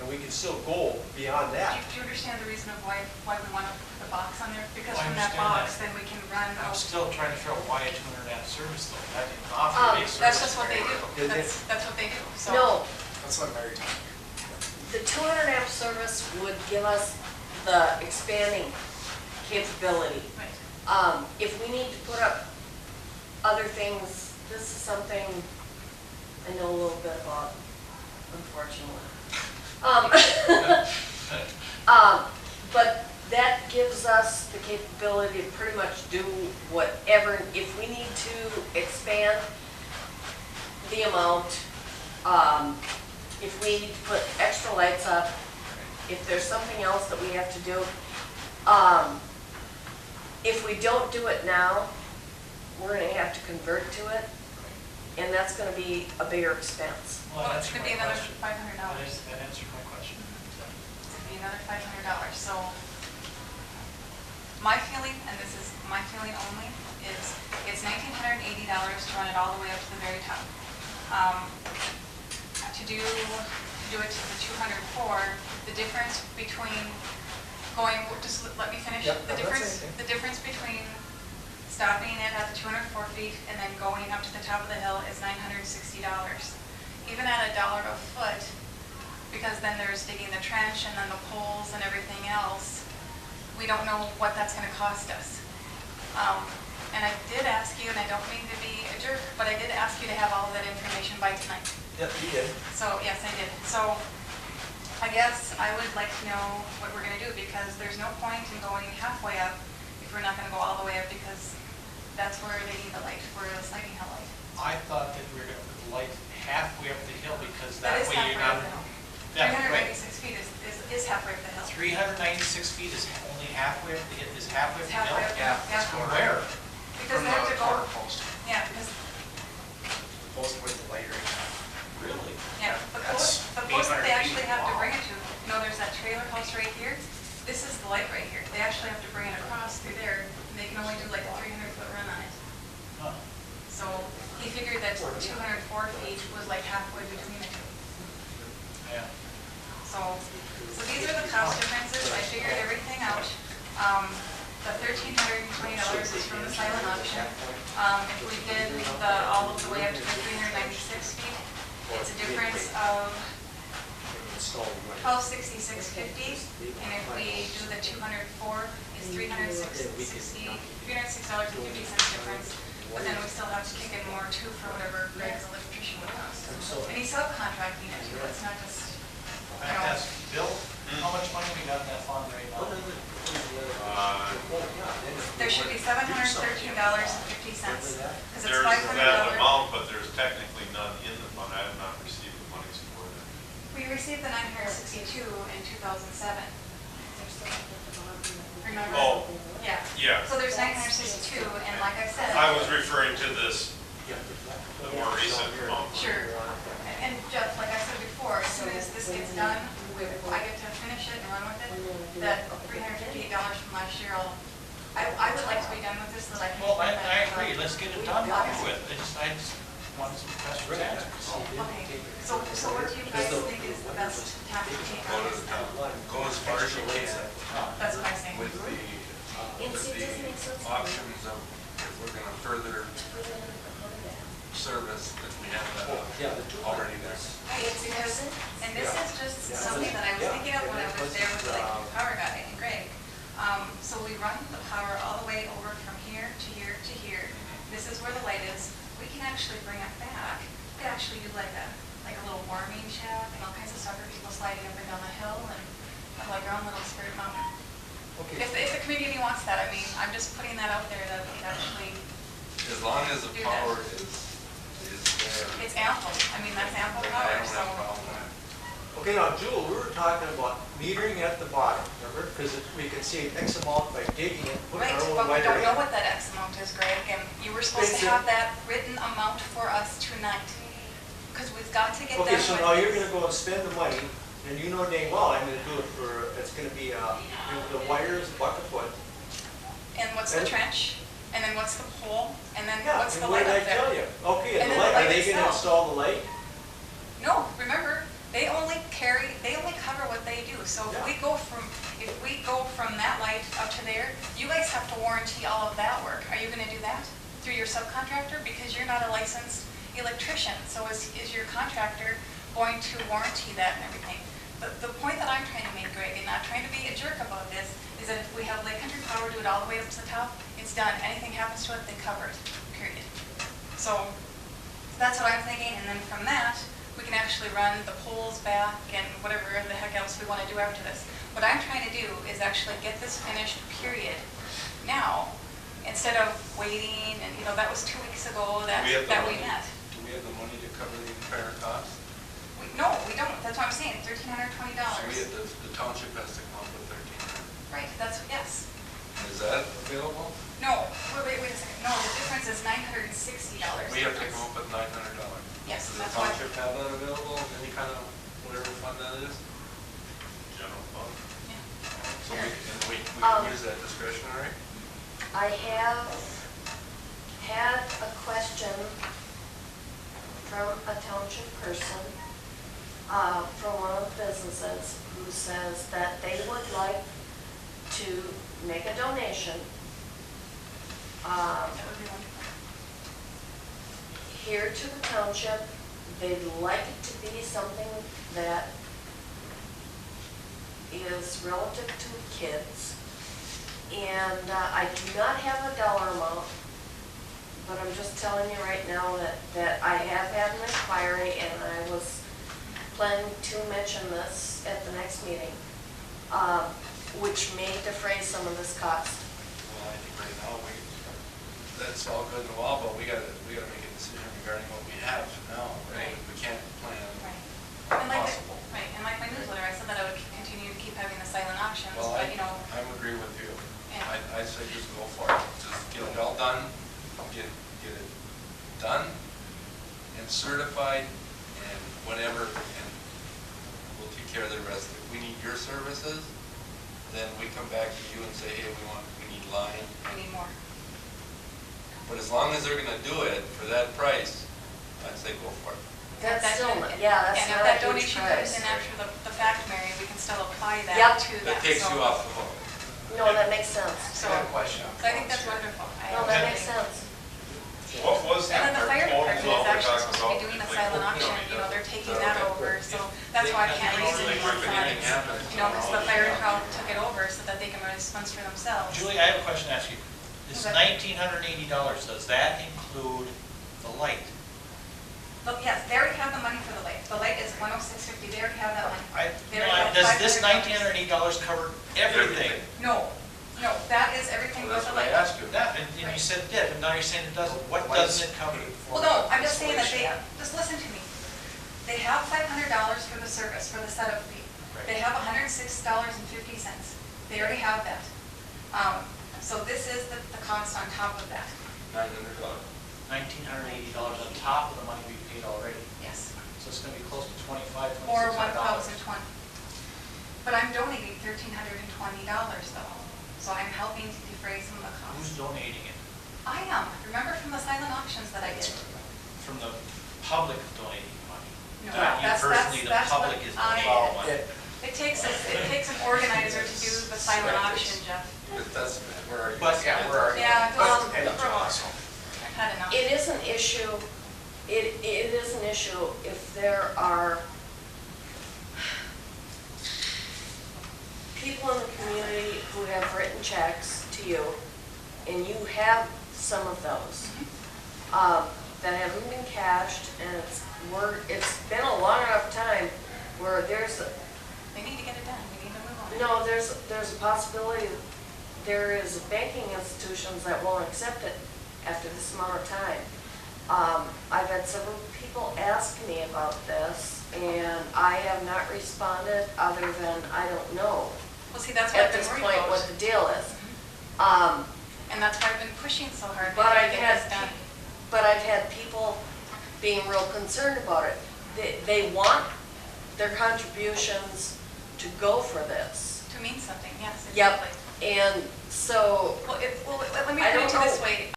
and we can still go beyond that. Do you understand the reason of why we want to put the box on there? Because Well, I from that understand box, that. then we can run. I'm still trying to figure out why a 200 amp service though, that didn't offer a big service. That's just what they do. Did they? That's what they do. So No, That's what Mary told me. the 200 amp service would give us the expanding capability. Right. If we need to put up other things, this is something I know a little bit about, unfortunately. But that gives us the capability to pretty much do whatever, if we need to expand the amount, if we need to put extra lights up, if there's something else that we have to do. If we don't do it now, we're gonna have to convert to it, and that's gonna be a bigger expense. Well, that It's answered going to be my another question. $500. That answered my question. It's going to be another $500. So my feeling, and this is my feeling only, is it's $1,980 to run it all the way up to the very top. To do it to the 204, the difference between going, just let me finish. Yep, The no, that's okay. difference between stopping it at the 204 feet and then going up to the top of the hill is $960. Even at $1 a foot, because then there's digging the trench and then the poles and everything else, we don't know what that's going to cost us. And I did ask you, and I don't mean to be a jerk, but I did ask you to have all of that information by tonight. Yep, you did. So, yes, I did. So, I guess I would like to know what we're going to do, because there's no point in going halfway up if we're not going to go all the way up, because that's where they need the light, for the sliding hill light. I thought that we were going to put the light halfway up the hill because That that is way you're halfway not. up the hill. Yeah, right. 396 feet is halfway up the hill. 396 feet is only halfway up the hill, is halfway up It's the hill? halfway up the hill, yeah. It's from where? Because From they have the to go, corner post. yeah, because, The post with the light right now. Really? yeah, the That's post that they 800 actually feet. have to Wow. bring it to, you know, there's that trailer house right here. This is the light right here. They actually have to bring it across through there, and they can only do like a 300-foot run on it. Huh. So he figured that 204 feet was like halfway between the two. Yeah. So these are the cost differences. I figured everything out. The $1,320 is from the silent auction. If we did all of the way up to the 396 feet, it's a difference of $1,266.50. And if we do the 204, it's $306.50 difference. But then we still have to kick in more too for whatever Greg's electrician would cost. And he's subcontracting it too. It's not just, I have to ask Bill, how much money we got in that fund right now? there should be $713.50 because it's There's that $500. amount, but there's technically none in the fund. I have not received the monies for it. We received the 962 in 2007. Remember? Oh, Yeah. yeah. So there's 962, and like I said. I was referring to this, the more recent amount. Sure. And Jeff, like I said before, as soon as this gets done, I get to finish it and run with it, that $358 from last year, I would like to be done with this so that I can. Well, spend I that agree, money. let's get it done over with. I just wanted some questions answered. Okay, so what do you guys think is the best tack to take on this then? Go as far as you can That's what I'm saying. with the options of if we're gonna further service that we have already there. Because, and this is just something that I was thinking of when I was there with like the power guy and Greg. So we run the power all the way over from here to here to here. This is where the light is. We can actually bring it back. We could actually do like a little warming shack and all kinds of stuff for people sliding up and down the hill and have like our own little spirit mountain. Okay. If the community wants that, I mean, I'm just putting that out there that we could actually, As long as the Do that. power is there. it's ample. I mean, that's ample I power, don't so. have a problem with it. Okay, now Jewel, we were talking about metering at the bottom, remember? Because we can save X amount by digging it, putting Right, our own but we lighter don't know in. what that X amount is, Greg, and you were supposed to It's have that written amount for us tonight. Because we've got to get done Okay, with so now you're this. gonna go and spend the money, and you know dang well, I'm gonna do it for, it's gonna be, the wires, $1 a foot. And what's the and- trench, and then what's the pole, and then Yeah, what's the and what light did I up tell there? you? Okay, And and then the the light, are light they gonna itself. install the light? No, remember, they only cover So if we go from that light up to there, you guys have to warranty all of that work. Are you gonna do that through your subcontractor? Because you're not a licensed electrician, so is your contractor going to warranty that and everything? The point that I'm trying to make, Greg, and not trying to be a jerk about this, is that if we have Lake Country Power do it all the way up to the top, it's done. Anything happens to it, they cover it, period. So that's what I'm thinking, and then from that, we can actually run the poles back and whatever the heck else we want to do after this. What I'm trying to do is actually get this finished, period, now, instead of waiting, and that was 2 weeks ago that we met. Do we have the money to cover the entire cost? No, we don't. That's what I'm saying, $1,320. So the township has to come up with $1,300. Right, yes. Is that available? No, wait a second. No, the difference is $960. We have to come up with $900. Yes, Does the that's why. township have that available, any kind of, whatever fund that is? General fund? Yeah. So we can use that discretionary? I have had a question from a township person, from one of the businesses, who says that they would like to make a donation That would be wonderful. here to the township. They'd like it to be something that is relative to kids. And I do not have a dollar amount, but I'm just telling you right now that I have had an inquiry, and I was planning to mention this at the next meeting, which may defray some of this cost. Well, I think right now, that's all good and well, but we gotta make a decision regarding what we have now, right? Right. We can't plan Right. And like, possible. right, and like my newsletter, I said that I would continue to keep having the silent auctions, Well, but I agree with you. Yeah. I say just go for it. Just get it all done, get it done and certified and whatever, and we'll take care of the rest. If we need your services, then we come back to you and say, hey, we need line. we need more. But as long as they're gonna do it for that price, I'd say go for it. That's That- still, and- yeah, that's And if not that a huge donation comes price. in after the fact, Mary, we can still apply that Yep. to that. That takes so- you off the hook. No, that makes sense. So, I got a question. so I think that's wonderful. No, that makes sense. What was And then the our fire total department is we're actually talking supposed to about? be doing the Like, silent what auction, county they're does? taking that over, so that's why I can't use any more funds. Because the fire department took it over so that they can raise funds for themselves. Julie, I have a question to ask you. This Okay. $1,980, does that include the light? But yes, they already have the money for the light. The light is $106.50, they already have that money. They already have Does this $500. $1,980 cover everything? No, that is everything Well, but that's the what I light. asked you. Yeah, and you said it did, but now you're saying it doesn't. What doesn't it cover? Well, no, I'm just saying that just listen to me. They have $500 for the service, for the setup fee. Right. They have $106.50. They already have that. So this is the cost on top of that. $900. $1,980 on top of the money we paid already. Yes. So it's gonna be close to $2,500, Or $2,600. $1,020. But I'm donating $1,320 though. So I'm helping to defray some of the Who's costs. donating it? I am. Remember from the silent auctions that I did? From the public donating money. No, Not you that's- personally, the that's what public is I- donating money. It takes an organizer to do the silent auction, Jeff. That's, where are you? But- Yeah, where are you? Yeah, But- um, and John, so- I've had enough. It is an issue, it is an issue if there are people in the community who have written checks to you, and you have some of those, that haven't been cashed, and it's been a long enough time where They need to get it done. We need to move on. no, there's a possibility, there is banking institutions that won't accept it after this amount of time. I've had several people ask me about this, and I have not responded other than I don't know Well, see, that's what at I've been this worried point about. what the deal is. And that's why I've been pushing so hard. But to I've get this had, done. but I've had people being real concerned about it. They want their contributions to go for this. To mean something, yes, Yep. exactly. And so Well, let me I put don't it to this know. way.